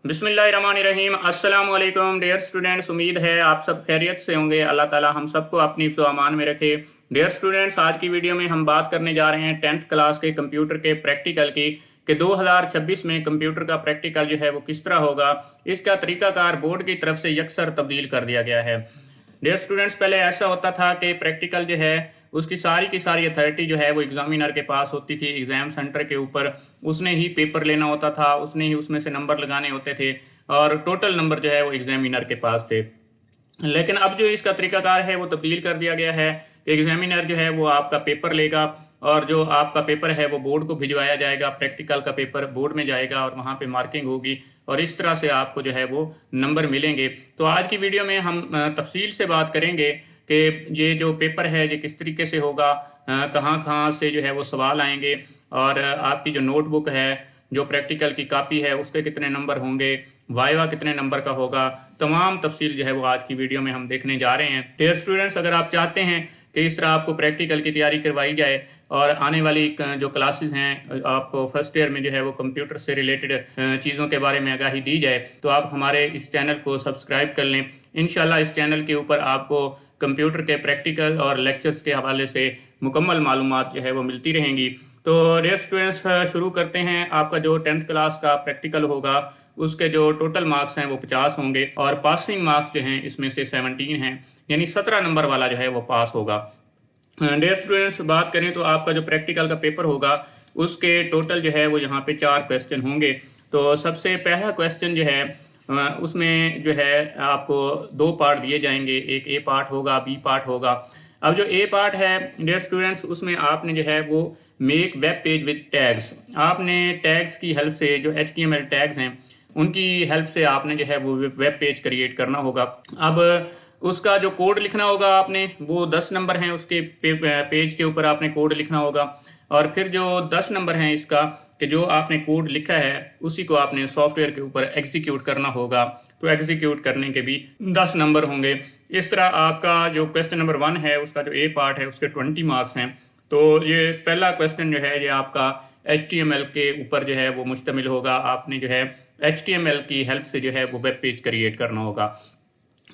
बिस्मिल्लाहिर्रहमानिर्रहीम। अस्सलाम वालेकुम डियर स्टूडेंट्स, उम्मीद है आप सब खैरियत से होंगे। अल्लाह ताला हम सबको अपनी हिफ्ज़ व अमान में रखे। डियर स्टूडेंट्स, आज की वीडियो में हम बात करने जा रहे हैं 10th क्लास के कंप्यूटर के प्रैक्टिकल की कि 2026 में कंप्यूटर का प्रैक्टिकल जो है वो किस तरह होगा। इसका तरीकाकार बोर्ड की तरफ से यकसर तब्दील कर दिया गया है। डियर स्टूडेंट्स, पहले ऐसा होता था कि प्रैक्टिकल जो है उसकी सारी की सारी अथॉरिटी जो है वो एग्जामिनर के पास होती थी। एग्ज़ाम सेंटर के ऊपर उसने ही पेपर लेना होता था, उसने ही उसमें से नंबर लगाने होते थे और टोटल नंबर जो है वो एग्जामिनर के पास थे। लेकिन अब जो इसका तरीकाकार है वो तब्दील कर दिया गया है कि एग्जामिनर जो है वो आपका पेपर लेगा और जो आपका पेपर है वो बोर्ड को भिजवाया जाएगा। प्रैक्टिकल का पेपर बोर्ड में जाएगा और वहाँ पे मार्किंग होगी और इस तरह से आपको जो है वो नंबर मिलेंगे। तो आज की वीडियो में हम तफसील से बात करेंगे कि ये जो पेपर है ये किस तरीके से होगा, कहाँ कहाँ से जो है वो सवाल आएंगे और आपकी जो नोटबुक है, जो प्रैक्टिकल की कापी है, उसके कितने नंबर होंगे, वाइवा कितने नंबर का होगा। तमाम तफसील जो है वो आज की वीडियो में हम देखने जा रहे हैं। डियर स्टूडेंट्स, अगर आप चाहते हैं कि इस तरह आपको प्रैक्टिकल की तैयारी करवाई जाए और आने वाली जो क्लासेस हैं आपको फर्स्ट ईयर में जो है वो कंप्यूटर से रिलेटेड चीज़ों के बारे में आगाही दी जाए, तो आप हमारे इस चैनल को सब्सक्राइब कर लें। इंशाल्लाह इस चैनल के ऊपर आपको कंप्यूटर के प्रैक्टिकल और लेक्चर्स के हवाले से मुकम्मल मालूमात जो है वो मिलती रहेंगी। तो डियर स्टूडेंट्स, शुरू करते हैं। आपका जो 10th क्लास का प्रैक्टिकल होगा उसके जो टोटल मार्क्स हैं वो 50 होंगे और पासिंग मार्क्स जो हैं इसमें से 17 हैं, यानी 17 नंबर वाला जो है वो पास होगा। डियर स्टूडेंट्स, बात करें तो आपका जो प्रैक्टिकल का पेपर होगा उसके टोटल जो है वो यहाँ पे 4 क्वेश्चन होंगे। तो सबसे पहला क्वेश्चन जो है उसमें जो है आपको 2 पार्ट दिए जाएंगे, एक ए पार्ट होगा, बी पार्ट होगा। अब जो ए पार्ट है डियर स्टूडेंट्स, उसमें आपने जो है वो make web page with tags, आपने टैग्स की हेल्प से, जो HTML टैग्स हैं उनकी हेल्प से आपने जो है वो वेब पेज क्रिएट करना होगा। अब उसका जो कोड लिखना होगा आपने, वो 10 नंबर हैं उसके पेज के ऊपर आपने कोड लिखना होगा और फिर जो 10 नंबर हैं इसका कि जो आपने कोड लिखा है उसी को आपने सॉफ्टवेयर के ऊपर एग्जीक्यूट करना होगा। तो एग्जीक्यूट करने के भी 10 नंबर होंगे। इस तरह आपका जो क्वेश्चन नंबर 1 है उसका जो ए पार्ट है उसके 20 मार्क्स हैं। तो ये पहला क्वेश्चन जो है ये आपका HTML के ऊपर जो है वो मुश्तमिल होगा। आपने जो है HTML की हेल्प से जो है वो वेब पेज क्रिएट करना होगा।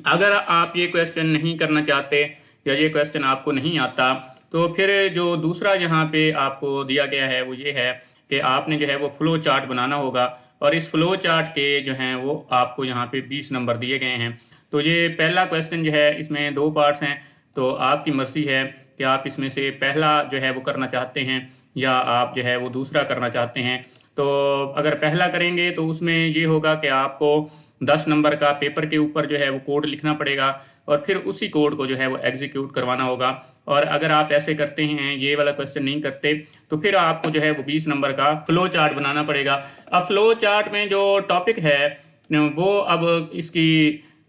अगर आप ये क्वेश्चन नहीं करना चाहते या ये क्वेश्चन आपको नहीं आता, तो फिर जो दूसरा यहाँ पे आपको दिया गया है वो ये है कि आपने जो है वो फ्लो चार्ट बनाना होगा और इस फ्लो चार्ट के जो हैं वो आपको यहाँ पे 20 नंबर दिए गए हैं। तो ये पहला क्वेश्चन जो है इसमें 2 पार्ट्स हैं, तो आपकी मर्ज़ी है कि आप इसमें से पहला जो है वो करना चाहते हैं या आप जो है वो दूसरा करना चाहते हैं। तो अगर पहला करेंगे तो उसमें ये होगा कि आपको 10 नंबर का पेपर के ऊपर जो है वो कोड लिखना पड़ेगा और फिर उसी कोड को जो है वो एग्जीक्यूट करवाना होगा। और अगर आप ऐसे करते हैं, ये वाला क्वेश्चन नहीं करते, तो फिर आपको जो है वो 20 नंबर का फ्लो चार्ट बनाना पड़ेगा। अब फ्लो चार्ट में जो टॉपिक है वो अब इसकी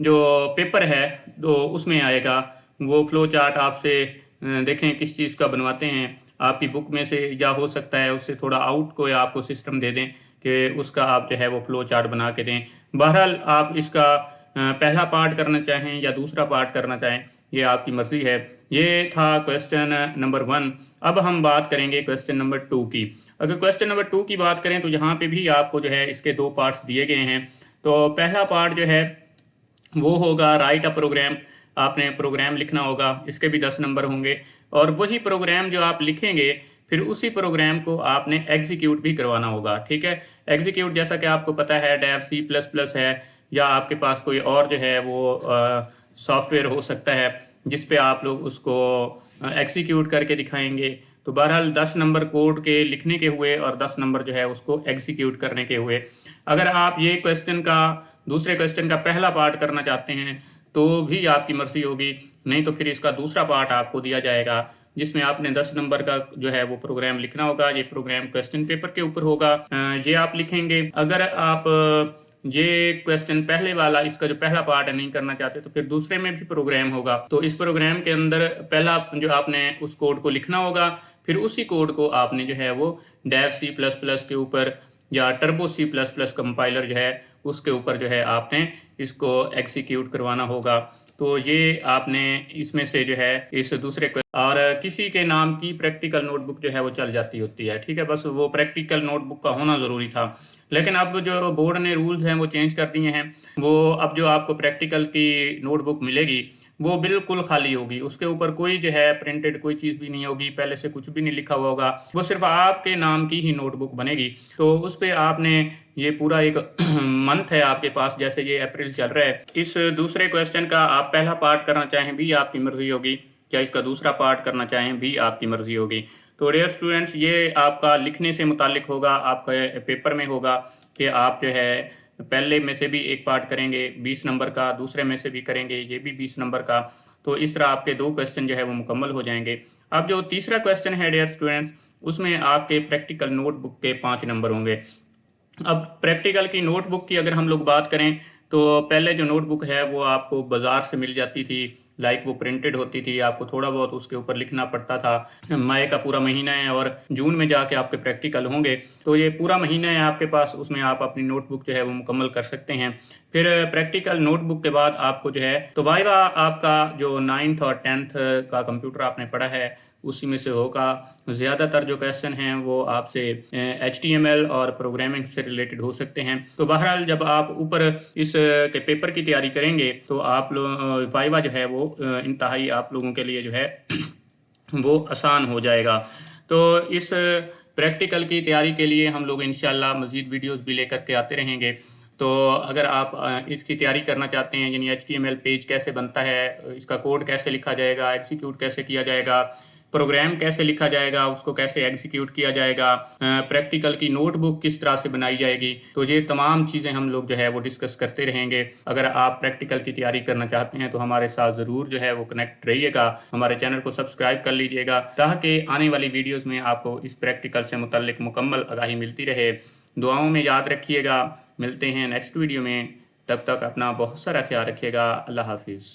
जो पेपर है तो उसमें आएगा। वो फ्लो चार्ट आपसे देखें किस चीज़ का बनवाते हैं, आपकी बुक में से, या हो सकता है उससे थोड़ा आउट कोई आपको सिस्टम दे दें कि उसका आप जो है वो फ्लो चार्ट बना के दें। बहरहाल आप इसका पहला पार्ट करना चाहें या दूसरा पार्ट करना चाहें, ये आपकी मर्ज़ी है। ये था क्वेश्चन नंबर 1। अब हम बात करेंगे क्वेश्चन नंबर 2 की। अगर क्वेश्चन नंबर 2 की बात करें तो यहाँ पे भी आपको जो है इसके 2 पार्ट्स दिए गए हैं। तो पहला पार्ट जो है वो होगा राइट अ प्रोग्राम, आपने प्रोग्राम लिखना होगा, इसके भी 10 नंबर होंगे और वही प्रोग्राम जो आप लिखेंगे फिर उसी प्रोग्राम को आपने एग्जीक्यूट भी करवाना होगा। ठीक है, एग्जीक्यूट जैसा कि आपको पता है डेव C++ है या आपके पास कोई और जो है वो सॉफ्टवेयर हो सकता है जिस पे आप लोग उसको एग्जीक्यूट करके दिखाएंगे। तो बहरहाल 10 नंबर कोड के लिखने के हुए और 10 नंबर जो है उसको एग्जीक्यूट करने के हुए। अगर आप ये क्वेश्चन का, दूसरे क्वेश्चन का पहला पार्ट करना चाहते हैं तो भी आपकी मर्ज़ी होगी, नहीं तो फिर इसका दूसरा पार्ट आपको दिया जाएगा जिसमें आपने 10 नंबर का जो है वो प्रोग्राम लिखना होगा। ये प्रोग्राम क्वेश्चन पेपर के ऊपर होगा, ये आप लिखेंगे। अगर आप ये क्वेश्चन पहले वाला, इसका जो पहला पार्ट है, नहीं करना चाहते तो फिर दूसरे में भी प्रोग्राम होगा। तो इस प्रोग्राम के अंदर पहला जो आपने उस कोड को लिखना होगा, फिर उसी कोड को आपने जो है वो डेव C++ के ऊपर या टर्बो C++ कंपाइलर जो है उसके ऊपर जो है आपने इसको एग्जीक्यूट करवाना होगा। तो ये आपने इसमें से जो है इस दूसरे और किसी के नाम की प्रैक्टिकल नोटबुक जो है वो चल जाती होती है, ठीक है। बस वो प्रैक्टिकल नोटबुक का होना ज़रूरी था, लेकिन अब जो बोर्ड ने रूल्स हैं वो चेंज कर दिए हैं। वो अब जो आपको प्रैक्टिकल की नोटबुक मिलेगी वो बिल्कुल खाली होगी, उसके ऊपर कोई जो है प्रिंटेड कोई चीज़ भी नहीं होगी, पहले से कुछ भी नहीं लिखा हुआ होगा, वो सिर्फ आपके नाम की ही नोटबुक बनेगी। तो उस पर आपने ये पूरा एक मंथ है आपके पास, जैसे ये अप्रैल चल रहा है। इस दूसरे क्वेश्चन का आप पहला पार्ट करना चाहें भी आपकी मर्ज़ी होगी, क्या इसका दूसरा पार्ट करना चाहें भी आपकी मर्ज़ी होगी। तो डियर स्टूडेंट्स, ये आपका लिखने से मुतालिक होगा, आपका पेपर में होगा कि आप जो है पहले में से भी एक पार्ट करेंगे 20 नंबर का, दूसरे में से भी करेंगे ये भी 20 नंबर का। तो इस तरह आपके 2 क्वेश्चन जो है वो मुकम्मल हो जाएंगे। अब जो तीसरा क्वेश्चन है डियर स्टूडेंट्स, उसमें आपके प्रैक्टिकल नोटबुक के 5 नंबर होंगे। अब प्रैक्टिकल की नोटबुक की अगर हम लोग बात करें तो पहले जो नोटबुक है वो आपको बाज़ार से मिल जाती थी, लाइक वो प्रिंटेड होती थी, आपको थोड़ा बहुत उसके ऊपर लिखना पड़ता था। मई का पूरा महीना है और जून में जाके आपके प्रैक्टिकल होंगे, तो ये पूरा महीना है आपके पास, उसमें आप अपनी नोटबुक जो है वो मुकम्मल कर सकते हैं। फिर प्रैक्टिकल नोटबुक के बाद आपको जो है तो वाइवा आपका जो 9th और 10th का कंप्यूटर आपने पढ़ा है उसी में से होगा। ज़्यादातर जो क्वेश्चन हैं वो आपसे HTML और प्रोग्रामिंग से रिलेटेड हो सकते हैं। तो बहरहाल जब आप ऊपर इस के पेपर की तैयारी करेंगे तो आप लोग वाइवा जो है वो इंतहाई आप लोगों के लिए जो है वो आसान हो जाएगा। तो इस प्रैक्टिकल की तैयारी के लिए हम लोग इंशाल्लाह मज़ीद वीडियोस भी लेकर के आते रहेंगे। तो अगर आप इसकी तैयारी करना चाहते हैं, यानी HTML पेज कैसे बनता है, इसका कोड कैसे लिखा जाएगा, एग्जीक्यूट कैसे किया जाएगा, प्रोग्राम कैसे लिखा जाएगा, उसको कैसे एग्जीक्यूट किया जाएगा, प्रैक्टिकल की नोटबुक किस तरह से बनाई जाएगी, तो ये तमाम चीज़ें हम लोग जो है वो डिस्कस करते रहेंगे। अगर आप प्रैक्टिकल की तैयारी करना चाहते हैं तो हमारे साथ ज़रूर जो है वो कनेक्ट रहिएगा, हमारे चैनल को सब्सक्राइब कर लीजिएगा ताकि आने वाली वीडियोज़ में आपको इस प्रैक्टिकल से मुतल्लिक मुकम्मल आगाही मिलती रहे। दुआओं में याद रखिएगा। मिलते हैं नेक्स्ट वीडियो में, तब तक अपना बहुत सारा ख्याल रखिएगा। अल्लाह हाफिज़।